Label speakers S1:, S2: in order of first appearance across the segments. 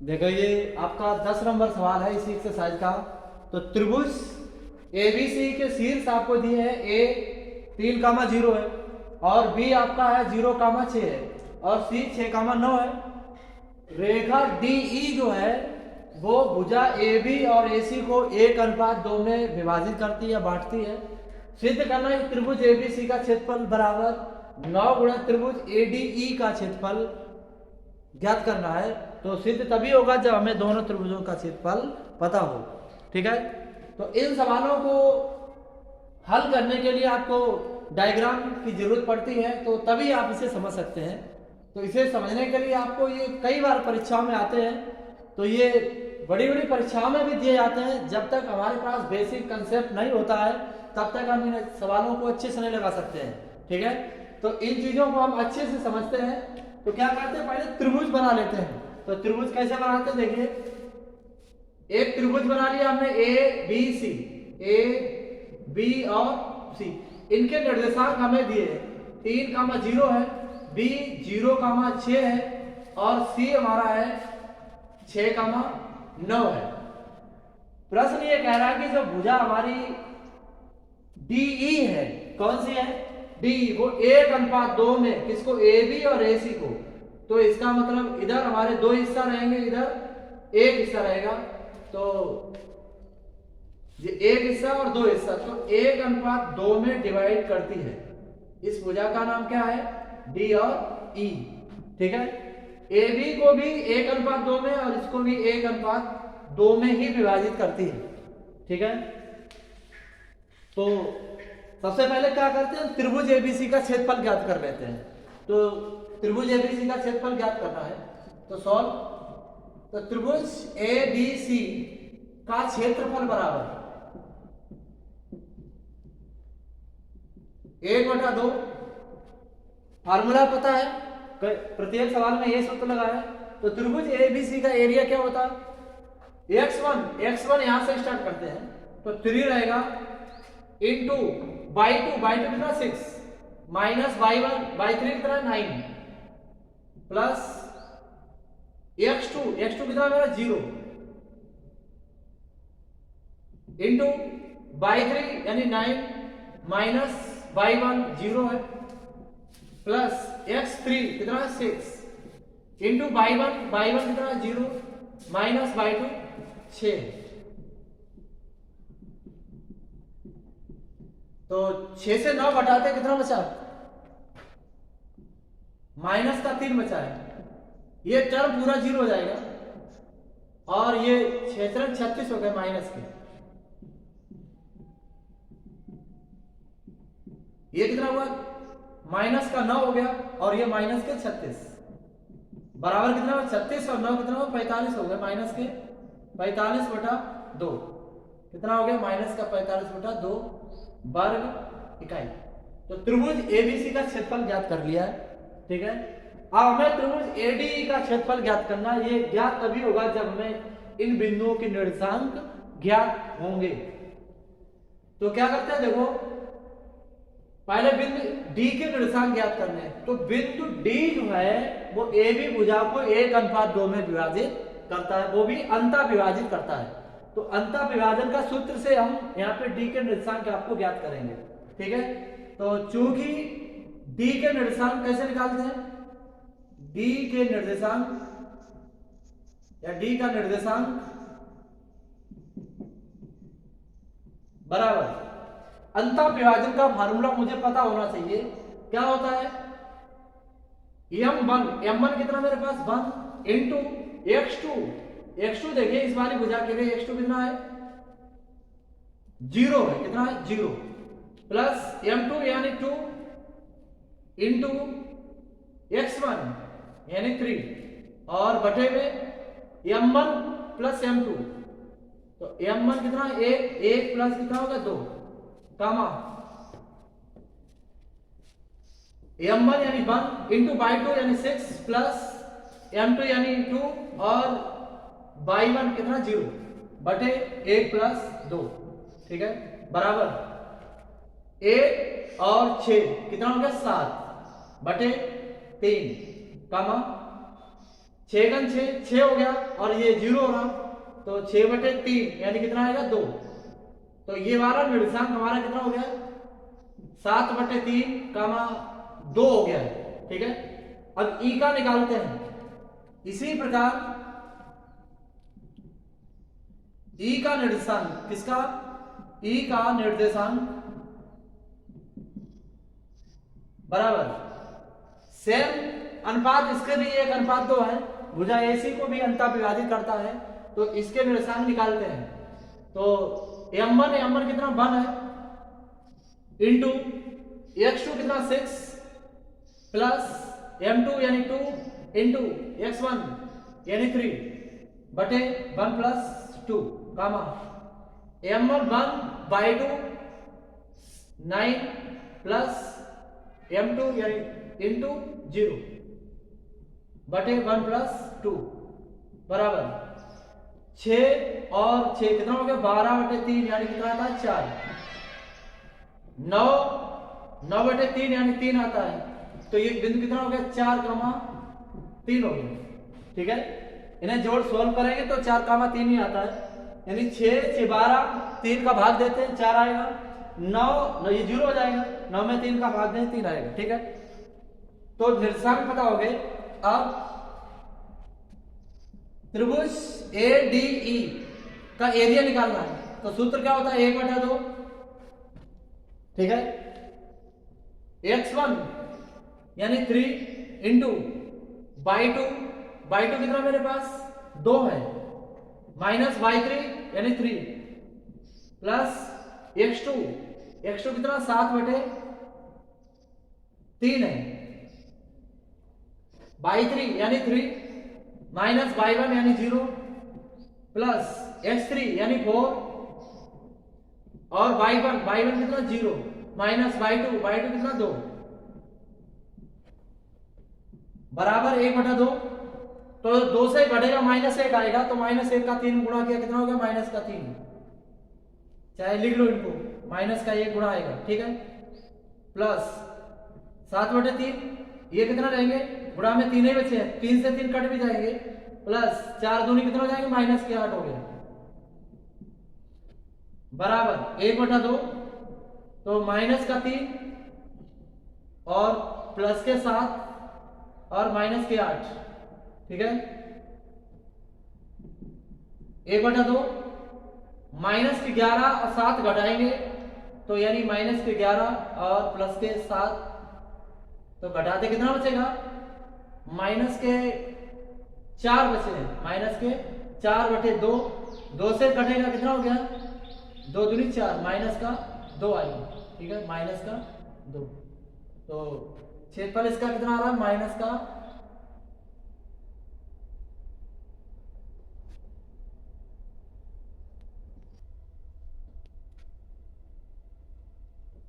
S1: देखो ये आपका 10 नंबर सवाल है इसी एक्सरसाइज का। तो त्रिभुज एबीसी के शीर्ष आपको दिए हैं ए 3,0 है और बी आपका है 0,6 है और सी 6,9 है। रेखा डीई जो है वो भुजा ए बी और ए सी को 1:2 में विभाजित करती है, बांटती है। सिद्ध करना है त्रिभुज एबीसी का क्षेत्रफल बराबर 9 गुणा त्रिभुज एडीई का क्षेत्रफल ज्ञात करना है। तो सिद्ध तभी होगा जब हमें दोनों त्रिभुजों का क्षेत्रफल पता हो। ठीक है, तो इन सवालों को हल करने के लिए आपको डायग्राम की जरूरत पड़ती है, तो तभी आप इसे समझ सकते हैं। तो इसे समझने के लिए आपको ये कई बार परीक्षाओं में आते हैं, तो ये बड़ी बड़ी परीक्षाओं में भी दिए जाते हैं। जब तक हमारे पास बेसिक कंसेप्ट नहीं होता है तब तक हम इन सवालों को अच्छे से नहीं लगा सकते हैं। ठीक है, तो इन चीजों को हम अच्छे से समझते हैं। तो क्या करते हैं, पहले त्रिभुज बना लेते हैं। तो त्रिभुज कैसे बनाते हैं, देखिए एक त्रिभुज बना लिया हमने A B C, A B और सी। इनके निर्देशांक हमें दिए 3,0 है, बी 0,6 है और सी हमारा है 6,9 है। प्रश्न ये कह रहा है कि जो भुजा हमारी डीई है, कौन सी है, डी, वो 1:2 में किसको, ए बी और ए सी को। तो इसका मतलब इधर हमारे 2 हिस्सा रहेंगे, इधर 1 हिस्सा रहेगा। तो ये 1 हिस्सा और 2 हिस्सा, तो 1:2 में डिवाइड करती है। इस भुजा का नाम क्या है, डी और ई। ठीक है, ए बी को भी 1:2 में और इसको भी 1:2 में ही विभाजित करती है। ठीक है, तो सबसे पहले क्या करते हैं, त्रिभुज एबीसी का क्षेत्रफल ज्ञात कर लेते हैं। तो त्रिभुज एबीसी का क्षेत्रफल ज्ञात करना है, तो सॉल्व। तो त्रिभुज एबीसी का क्षेत्रफल बराबर 1/2। फार्मूला पता है, प्रत्येक सवाल में ये सूत्र लगा है। तो त्रिभुज एबीसी का एरिया क्या होता है, x1 यहां से स्टार्ट करते हैं, तो 3 रहेगा इंटू बाई टू कितना 6 माइनस बाई 3 कितना 9 प्लस x2 कितना मेरा 0 इंटू बाई 3 यानी 9 माइनस बाई 1 0 है प्लस x3 कितना 6 इंटू बाई 1 कितना 0 माइनस बाई 2 6। तो 6 से 9 घटाते कितना बचा, माइनस का 3 बचा है। ये टर्म पूरा 0 हो जाएगा और ये 6 36 हो गए माइनस के। ये कितना हुआ, माइनस का 9 हो गया और ये माइनस के 36 बराबर कितना हुआ, 36 और 9 कितना हुआ 45 हो गए, माइनस के 45/2 कितना हो गया, माइनस का 45/2 वर्ग इकाई। तो त्रिभुज एबीसी का क्षेत्रफल ज्ञात कर लिया है। ठीक है, अब हमें त्रिभुज एडीई का क्षेत्रफल ज्ञात करना है। ये ज्ञात तभी होगा जब हमें इन बिंदुओं के निर्देशांक ज्ञात होंगे। तो क्या करते हैं, देखो पहले बिंदु डी के निर्देशांक ज्ञात करने हैं। तो बिंदु डी जो है वो ए बी भुजा को 1:2 में विभाजित करता है, वो भी अंतः विभाजित करता है। तो अंतः विभाजन का सूत्र से हम यहाँ पे डी के निर्देशांक आपको ज्ञात करेंगे। ठीक है, तो चूंकि डी के निर्देशांक कैसे निकालते हैं, डी के निर्देशांक या डी का निर्देशांक बराबर अंतः विभाजन का फार्मूला मुझे पता होना चाहिए। क्या होता है, m1 कितना मेरे पास 1 इंटू x2 देखिए इस वाली भुजा के लिए x2 कितना है 0 है, कितना है 0 प्लस m2 यानी 2 इंटू x1 यानी 3 और बटे में m1 प्लस m2। तो m1 कितना है 1 प्लस कितना होगा 2 कामा m1 यानी 1 इंटू बाई 2 यानी 6 प्लस m2 यानी 2 और बाई 1 कितना 0 बटे 1 प्लस 2। ठीक है, बराबर 1 और 6 कितना हो गया 7 बटे 3 कामा 6 गन 6 हो गया और ये 0 हो रहा, तो 6/3 यानी कितना आएगा 2। तो ये वाला निर्देशांक हमारा कितना हो गया 7/3 कामा 2 हो गया है, ठीक है। अब ई का निकालते हैं। इसी प्रकार ई का निर्देशांक, किसका, ई का निर्देशांक बराबर सेम अनुपात, इसके भी 1:2 है, भुजा AC को भी अंतः विभाजित करता है, तो इसके निर्देशांक निकालते हैं। तो m1 कितना 1 है इंटू x2 कितना 6 प्लस m2 यानी 2 इंटू x1 यानी 3 बटे 1 प्लस 2 कामा m1 1/2 9 प्लस m2 यानी इंटू 0 बटे 1 प्लस 2 बराबर 6 और 6 कितना हो गया 12/3 यानी कितना आता है 4। 9/3 यानी 3 आता है, तो ये बिंदु कितना हो गया 4,3 हो गया, ठीक है। इन्हें जोड़ सोल्व करेंगे तो 4,3 ही आता है, यानी 6 12 3 का भाग देते हैं 4 आएगा, 9 ये 0 हो जाएगा, 9 में 3 का भाग दें 3 आएगा, ठीक है। तो निर्देशांक पता हो गए। अब त्रिभुज ADE का एरिया निकालना है, तो सूत्र क्या होता है 1/2, ठीक है। x1 यानी 3 इंटू y2 कितना मेरे पास 2 है, माइनस y3 यानी 3 प्लस x2 कितना 7/3 है, y3 यानी 3 माइनस y1 यानी 0 प्लस x3 यानी 4 और y1 कितना 0 माइनस y2 कितना 2 बराबर 1/2। तो 2 से बढ़ेगा -1 आएगा, तो -1 का 3 गुणा किया कितना हो गया -3, चाहे लिख लो इनको, -1 गुणा आएगा, ठीक है। प्लस 7/3 ये कितना रहेंगे गुणा में 3 ही बचे हैं, 3 से 3 कट भी जाएंगे, प्लस 4 दूनी कितना हो जाएंगे -8 हो गया बराबर 1/2। तो -3 और प्लस के 7 और -8, ठीक है। 1/2 -11 और 7 घटाएंगे तो यानी -11 और प्लस के 7, तो घटाते कितना बचेगा -4 बचे हैं, -4/2, 2 से घटेगा कितना हो गया 2 दूनी 4, -2 आएगा, ठीक है, -2। तो क्षेत्रफल इसका कितना आ रहा है -का,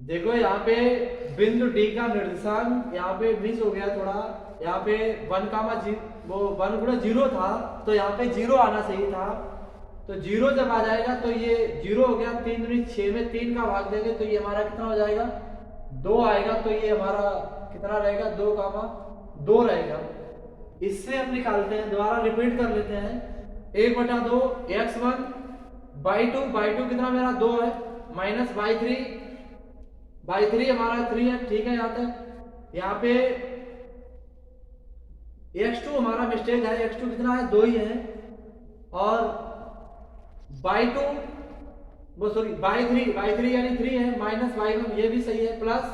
S1: देखो यहाँ पे बिंदु D का निर्देशांक यहाँ पे मिस हो गया थोड़ा, यहाँ पे 1 गुणा 0 था, तो यहाँ पे 0 आना सही था, तो 0 जब आ जाएगा तो ये 0 हो गया, 3 दूनी 6 में 3 का भाग देंगे तो ये हमारा कितना हो जाएगा 2 आएगा, तो ये हमारा कितना रहेगा 2 रहेगा। इससे हम निकालते हैं, दोबारा रिपीट कर लेते हैं, 1/2 x1/2 कितना मेरा 2 है, माइनस y3 हमारा 3 है, ठीक है। यहाँ तक यहाँ पे x2 हमारा मिस्टेक है, x2 कितना है 2 ही है, और y3 यानी 3 है, माइनस y1 ये भी सही है, प्लस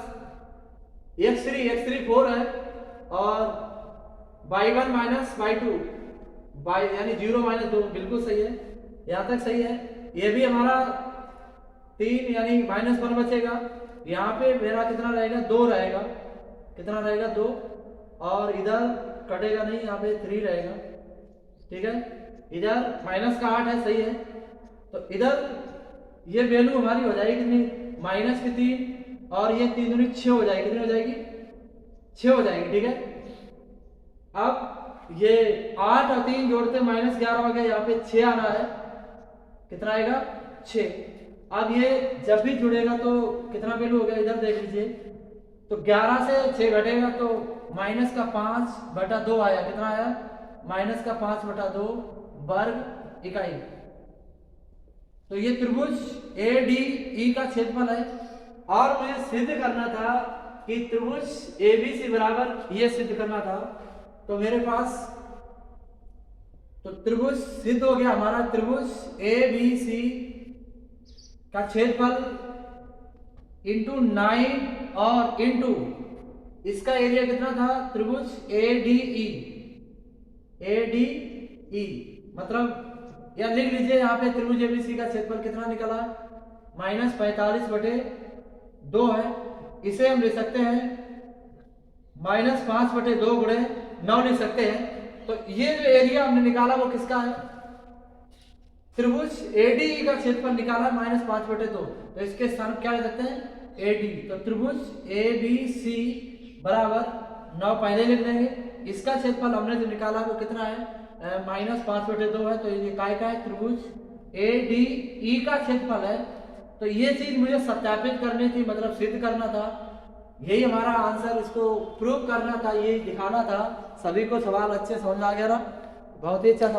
S1: x3 4 है, और y1 माइनस y2 यानी 0 - 2 बिल्कुल सही है, यहाँ तक सही है। ये भी हमारा 3 यानी -1 बचेगा, यहाँ पे मेरा कितना रहेगा 2 रहेगा, कितना रहेगा 2, और इधर कटेगा नहीं, यहाँ पे 3 रहेगा, ठीक है। इधर -8 है, सही है। तो इधर ये वैल्यू हमारी हो जाएगी कितनी -3, और ये 3 दूनी 6 हो जाएगी, कितनी हो जाएगी 6 हो जाएगी, ठीक है। अब ये 8 और 3 जोड़ते -11 हो गया, यहाँ पे 6 आना है, कितना आएगा 6। अब ये जब भी जुड़ेगा तो कितना वैल्यू हो गया इधर देख लीजिए, तो 11 से 6 घटेगा तो -5/2 आया, कितना आया माइनस का 5/2 वर्ग इकाई। तो ये त्रिभुज ADE का क्षेत्रफल है और मुझे सिद्ध करना था कि त्रिभुज ABC बराबर ये सिद्ध करना था। तो मेरे पास तो त्रिभुज सिद्ध हो गया हमारा। त्रिभुज ABC का क्षेत्रफल इंटू 9 और इंटू इसका एरिया कितना था, त्रिभुज ADE मतलब या लिख लीजिए यहाँ पे त्रिभुज ABC का क्षेत्रफल कितना निकला, -45/2 है। इसे हम लिख सकते हैं -5/2 गुणे 9 लिख सकते हैं। तो ये जो एरिया हमने निकाला वो किसका है, त्रिभुज ADE का क्षेत्रफल निकाला -5/2। तो इसके स्थान क्या लिख सकते हैं, AD। तो त्रिभुज ABC बराबर 9 पहले लिख देंगे। इसका क्षेत्रफल हमने जो निकाला वो कितना है, -5/2 है। तो ये काय का है, त्रिभुज ADE का क्षेत्रफल है। तो ये चीज मुझे सत्यापित करनी थी, मतलब सिद्ध करना था। यही हमारा आंसर, इसको प्रूव करना था, यही दिखाना था। सभी को सवाल अच्छे समझ आ गया ना, बहुत ही अच्छा।